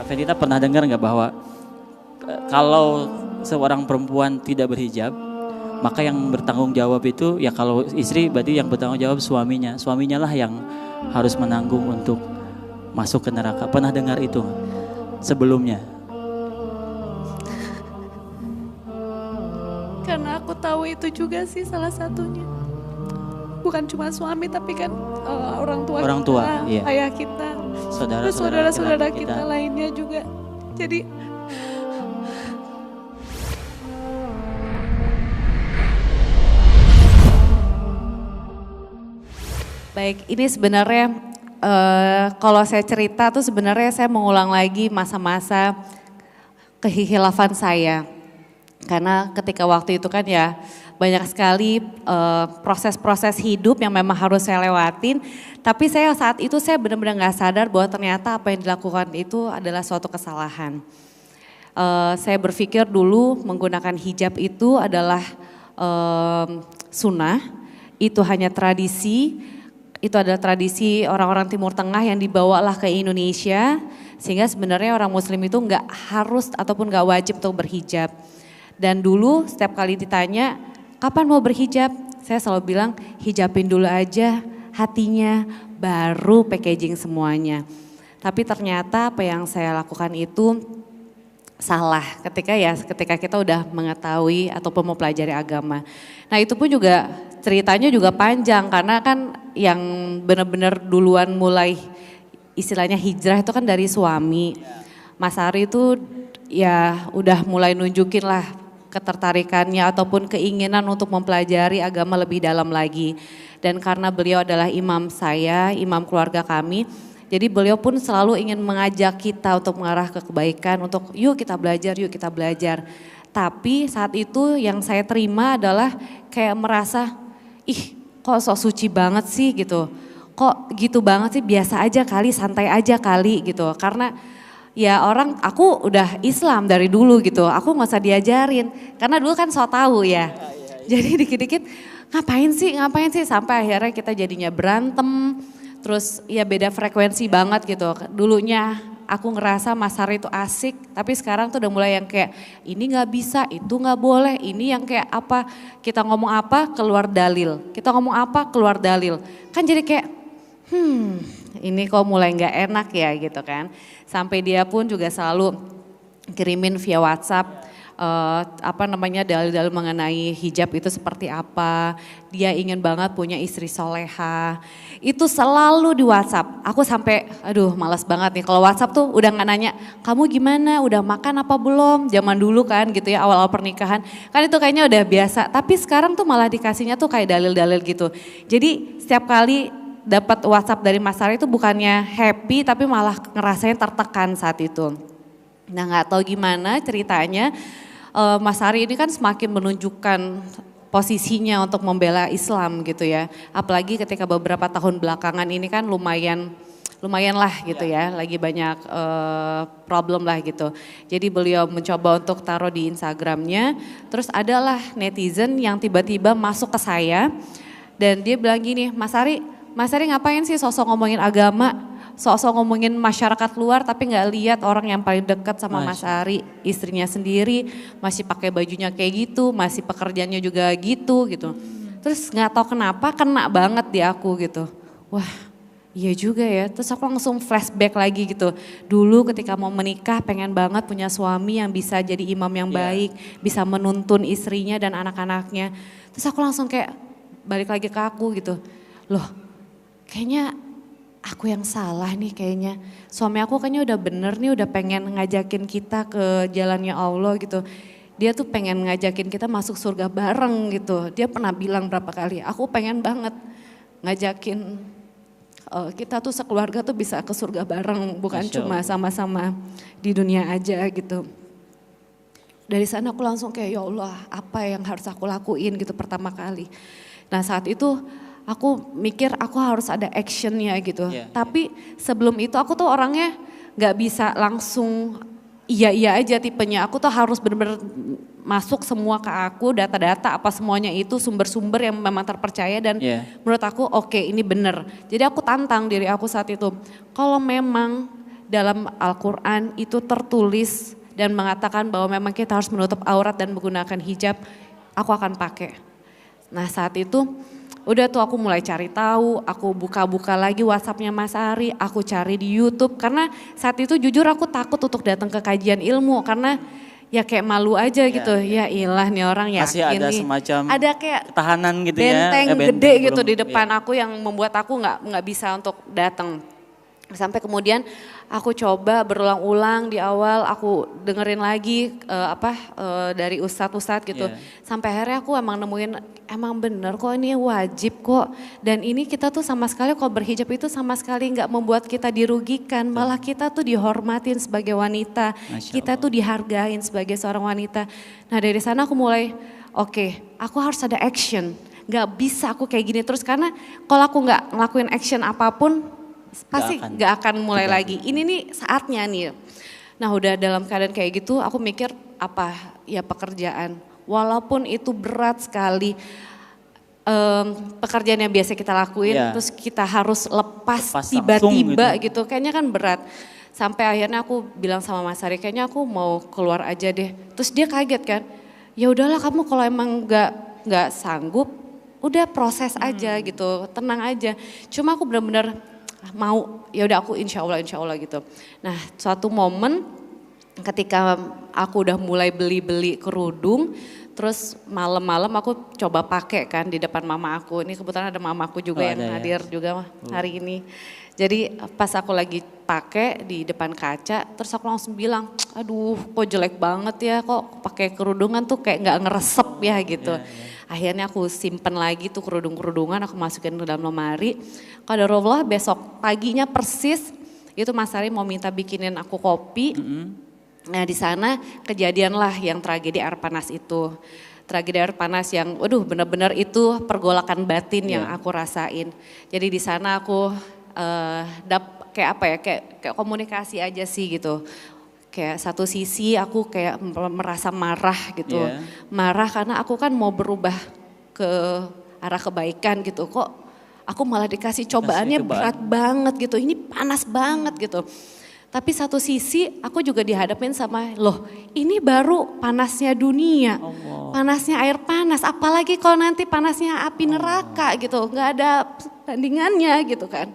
Kak Fenita pernah dengar nggak bahwa kalau seorang perempuan tidak berhijab, maka yang bertanggung jawab itu ya kalau istri berarti yang bertanggung jawab suaminya. Suaminya lah yang harus menanggung untuk masuk ke neraka. Pernah dengar itu sebelumnya? Karena aku tahu itu juga sih salah satunya. Bukan cuma suami tapi kan orang tua kita, iya. ayah kita, saudara-saudara kita lainnya juga. Jadi baik, ini sebenarnya kalau saya cerita tuh sebenarnya saya mengulang lagi masa-masa kehilafan saya. Karena ketika waktu itu kan ya banyak sekali proses-proses hidup yang memang harus saya lewatin. Tapi saya saat itu saya benar-benar gak sadar bahwa ternyata apa yang dilakukan itu adalah suatu kesalahan. Saya berpikir dulu menggunakan hijab itu adalah sunnah, itu hanya tradisi. Itu adalah tradisi orang-orang Timur Tengah yang dibawalah ke Indonesia. Sehingga sebenarnya orang muslim itu gak harus ataupun gak wajib untuk berhijab. Dan dulu setiap kali ditanya, kapan mau berhijab? Saya selalu bilang, hijabin dulu aja hatinya, baru packaging semuanya. Tapi ternyata apa yang saya lakukan itu salah ketika kita udah mengetahui ataupun mempelajari agama. Nah itu pun juga ceritanya juga panjang karena kan yang benar-benar duluan mulai istilahnya hijrah itu kan dari suami. Mas Ari itu ya udah mulai nunjukin lah ketertarikannya ataupun keinginan untuk mempelajari agama lebih dalam lagi. Dan karena beliau adalah imam saya, imam keluarga kami, jadi beliau pun selalu ingin mengajak kita untuk mengarah ke kebaikan, untuk yuk kita belajar. Tapi saat itu yang saya terima adalah kayak merasa, ih kok sok suci banget sih gitu. Kok gitu banget sih, biasa aja kali, santai aja kali gitu. Karena ya aku udah Islam dari dulu gitu, aku gak usah diajarin. Karena dulu kan sok tahu ya. Jadi dikit-dikit ngapain sih sampai akhirnya kita jadinya berantem. Terus ya beda frekuensi banget gitu. Dulunya aku ngerasa Mas Hari itu asik, tapi sekarang tuh udah mulai yang kayak ini gak bisa, itu gak boleh. Ini yang kayak apa, kita ngomong apa keluar dalil. Kita ngomong apa keluar dalil. Kan jadi kayak ini kok mulai gak enak ya gitu kan. Sampai dia pun juga selalu kirimin via WhatsApp dalil-dalil mengenai hijab itu seperti apa. Dia ingin banget punya istri soleha. Itu selalu di WhatsApp. Aku sampai malas banget nih kalau WhatsApp tuh udah gak nanya kamu gimana, udah makan apa belum. Zaman dulu kan gitu ya awal-awal pernikahan. Kan itu kayaknya udah biasa. Tapi sekarang tuh malah dikasihnya tuh kayak dalil-dalil gitu. Jadi setiap kali dapat WhatsApp dari Mas Ari itu bukannya happy tapi malah ngerasain tertekan saat itu. Nah gak tahu gimana ceritanya Mas Ari ini kan semakin menunjukkan posisinya untuk membela Islam gitu ya. Apalagi ketika beberapa tahun belakangan ini kan lumayan lah gitu ya, lagi banyak problem lah gitu. Jadi beliau mencoba untuk taruh di Instagramnya, terus adalah netizen yang tiba-tiba masuk ke saya dan dia bilang gini, Mas Ari ngapain sih sosok ngomongin agama, sosok ngomongin masyarakat luar tapi gak lihat orang yang paling dekat sama Mas Ari, istrinya sendiri masih pakai bajunya kayak gitu, masih pekerjaannya juga gitu. Terus gak tahu kenapa kena banget di aku gitu. Wah iya juga ya, terus aku langsung flashback lagi gitu. Dulu ketika mau menikah pengen banget punya suami yang bisa jadi imam yang baik, bisa menuntun istrinya dan anak-anaknya. Terus aku langsung kayak balik lagi ke aku gitu, loh kayaknya aku yang salah nih kayaknya. Suami aku kayaknya udah bener nih, udah pengen ngajakin kita ke jalannya Allah gitu. Dia tuh pengen ngajakin kita masuk surga bareng gitu. Dia pernah bilang berapa kali, aku pengen banget ngajakin kita tuh sekeluarga tuh bisa ke surga bareng. Bukan cuma sama-sama di dunia aja gitu. Dari sana aku langsung kayak ya Allah apa yang harus aku lakuin gitu pertama kali. Nah saat itu aku mikir aku harus ada actionnya gitu. Tapi sebelum itu aku tuh orangnya gak bisa langsung iya aja tipenya. Aku tuh harus benar-benar masuk semua ke aku, data-data apa semuanya itu sumber-sumber yang memang terpercaya dan menurut aku oke, ini bener. Jadi aku tantang diri aku saat itu. Kalau memang dalam Al-Quran itu tertulis dan mengatakan bahwa memang kita harus menutup aurat dan menggunakan hijab, aku akan pakai. Nah saat itu udah tuh aku mulai cari tahu, aku buka-buka lagi WhatsApp-nya Mas Ari, aku cari di YouTube. Karena saat itu jujur aku takut untuk datang ke kajian ilmu karena ya kayak malu aja gitu. Ya ilah nih orang yakin masih ada nih. semacam Ada kayak ketahanan gitu benteng ya. gede gitu belum- di depan aku yang membuat aku nggak bisa untuk datang. Sampai kemudian aku coba berulang-ulang di awal, aku dengerin lagi dari ustadz-ustadz gitu. Sampai akhirnya aku emang nemuin emang bener kok ini wajib kok. Dan ini kita tuh sama sekali kok berhijab itu sama sekali nggak membuat kita dirugikan. Malah kita tuh dihormatin sebagai wanita. Kita tuh dihargain sebagai seorang wanita. Nah dari sana aku mulai oke, aku harus ada action. Gak bisa aku kayak gini terus karena kalau aku nggak ngelakuin action apapun pasti gak akan mulai lagi. Ini nih saatnya nih. Nah udah dalam keadaan kayak gitu aku mikir apa ya pekerjaan. Walaupun itu berat sekali pekerjaan yang biasa kita lakuin terus kita harus lepas tiba-tiba gitu. Kayaknya kan berat. Sampai akhirnya aku bilang sama Mas Ari kayaknya aku mau keluar aja deh. Terus dia kaget kan. Ya udahlah kamu kalau emang gak sanggup udah proses aja gitu. Tenang aja. Cuma aku benar-benar mau ya udah aku insya Allah gitu. Nah suatu momen ketika aku udah mulai beli kerudung, terus malam-malam aku coba pakai kan di depan mama aku. Ini kebetulan ada mamaku juga yang hadir juga hari ini. Jadi pas aku lagi pakai di depan kaca, terus aku langsung bilang, aduh kok jelek banget ya, kok pakai kerudungan tuh kayak nggak ngeresep ya gitu. Akhirnya aku simpen lagi tuh kerudung-kerudungan, aku masukin ke dalam lemari. Qadarullah besok paginya persis itu Mas Ari mau minta bikinin aku kopi. Nah di sana kejadianlah yang tragedi air panas itu. Tragedi air panas yang waduh benar-benar itu pergolakan batin yang aku rasain. Jadi di sana aku kayak komunikasi aja sih gitu. Kayak satu sisi aku kayak merasa marah gitu. Marah karena aku kan mau berubah ke arah kebaikan gitu. Kok aku malah dikasih cobaannya berat banget gitu. Ini panas banget gitu. Tapi satu sisi aku juga dihadapin sama loh ini baru panasnya dunia. Panasnya air panas. Apalagi kalau nanti panasnya api neraka gitu. Gak ada bandingannya gitu kan.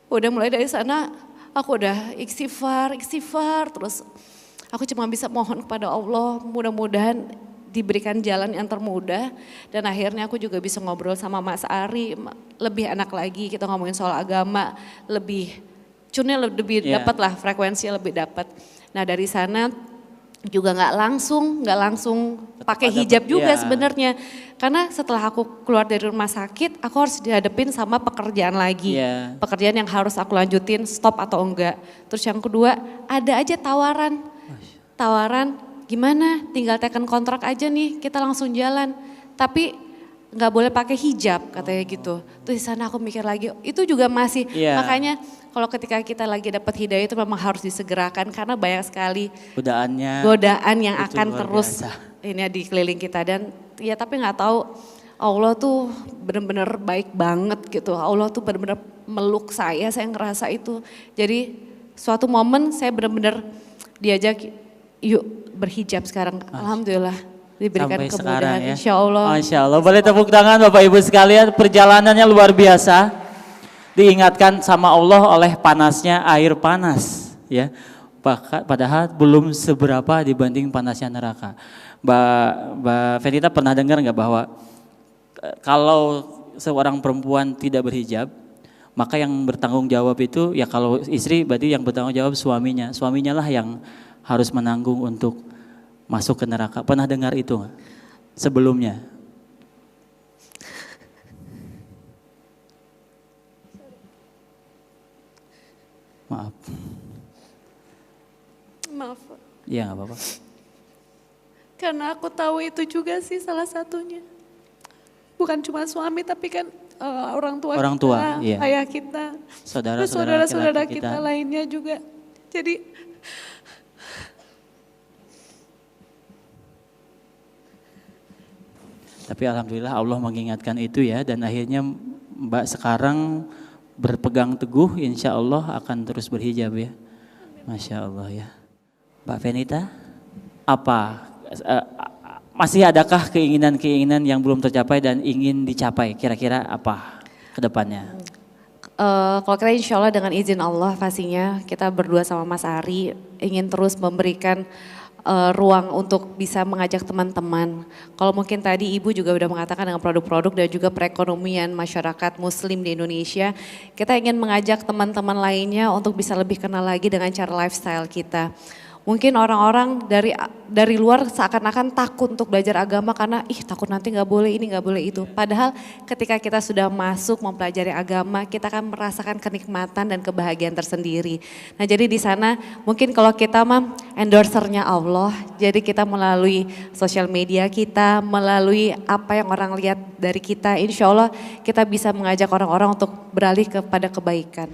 Udah mulai dari sana aku udah istighfar terus aku cuma bisa mohon kepada Allah mudah-mudahan diberikan jalan yang termudah dan akhirnya aku juga bisa ngobrol sama Mas Ari lebih enak lagi kita ngomongin soal agama lebih dapat lah frekuensinya lebih dapat. Nah dari sana juga nggak langsung pakai hijab juga sebenarnya karena setelah aku keluar dari rumah sakit aku harus dihadapin sama pekerjaan lagi pekerjaan yang harus aku lanjutin stop atau enggak. Terus yang kedua ada aja tawaran gimana tinggal teken kontrak aja nih kita langsung jalan tapi nggak boleh pakai hijab katanya gitu. Terus di sana aku mikir lagi itu juga masih makanya kalau ketika kita lagi dapat hidayah itu memang harus disegerakan karena banyak sekali godaan yang akan terus ini di keliling kita dan ya tapi nggak tahu Allah tuh benar-benar baik banget gitu. Allah tuh benar-benar meluk saya ngerasa itu. Jadi suatu momen saya benar-benar diajak yuk berhijab sekarang. Alhamdulillah diberikan sampai kemudahan ya. insya Allah. Masya Allah boleh tepuk tangan Bapak Ibu sekalian perjalanannya luar biasa. Diingatkan sama Allah oleh panasnya air panas ya. Padahal belum seberapa dibanding panasnya neraka. Mbak Venita pernah dengar nggak bahwa kalau seorang perempuan tidak berhijab maka yang bertanggung jawab itu ya kalau istri berarti yang bertanggung jawab suaminya. Suaminya lah yang harus menanggung untuk masuk ke neraka. Pernah dengar itu nggak? Sebelumnya? Maaf. Iya nggak apa-apa. Karena aku tahu itu juga sih salah satunya. Bukan cuma suami tapi kan orang tua kita, ayah kita, saudara-saudara kita lainnya juga. Jadi tapi alhamdulillah Allah mengingatkan itu ya dan akhirnya Mbak sekarang berpegang teguh insya Allah akan terus berhijab ya. Masya Allah ya. Mbak Venita, apa masih adakah keinginan-keinginan yang belum tercapai dan ingin dicapai? Kira-kira apa ke depannya? Kalau kita insya Allah dengan izin Allah pastinya kita berdua sama Mas Ari ingin terus memberikan ruang untuk bisa mengajak teman-teman. Kalau mungkin tadi Ibu juga udah mengatakan dengan produk-produk dan juga perekonomian masyarakat muslim di Indonesia, kita ingin mengajak teman-teman lainnya untuk bisa lebih kenal lagi dengan cara lifestyle kita. Mungkin orang-orang dari luar seakan-akan takut untuk belajar agama karena takut nanti nggak boleh ini nggak boleh itu. Padahal ketika kita sudah masuk mempelajari agama, kita akan merasakan kenikmatan dan kebahagiaan tersendiri. Nah jadi di sana mungkin kalau kita endorsernya Allah, jadi kita melalui sosial media kita, melalui apa yang orang lihat dari kita, insya Allah kita bisa mengajak orang-orang untuk beralih kepada kebaikan.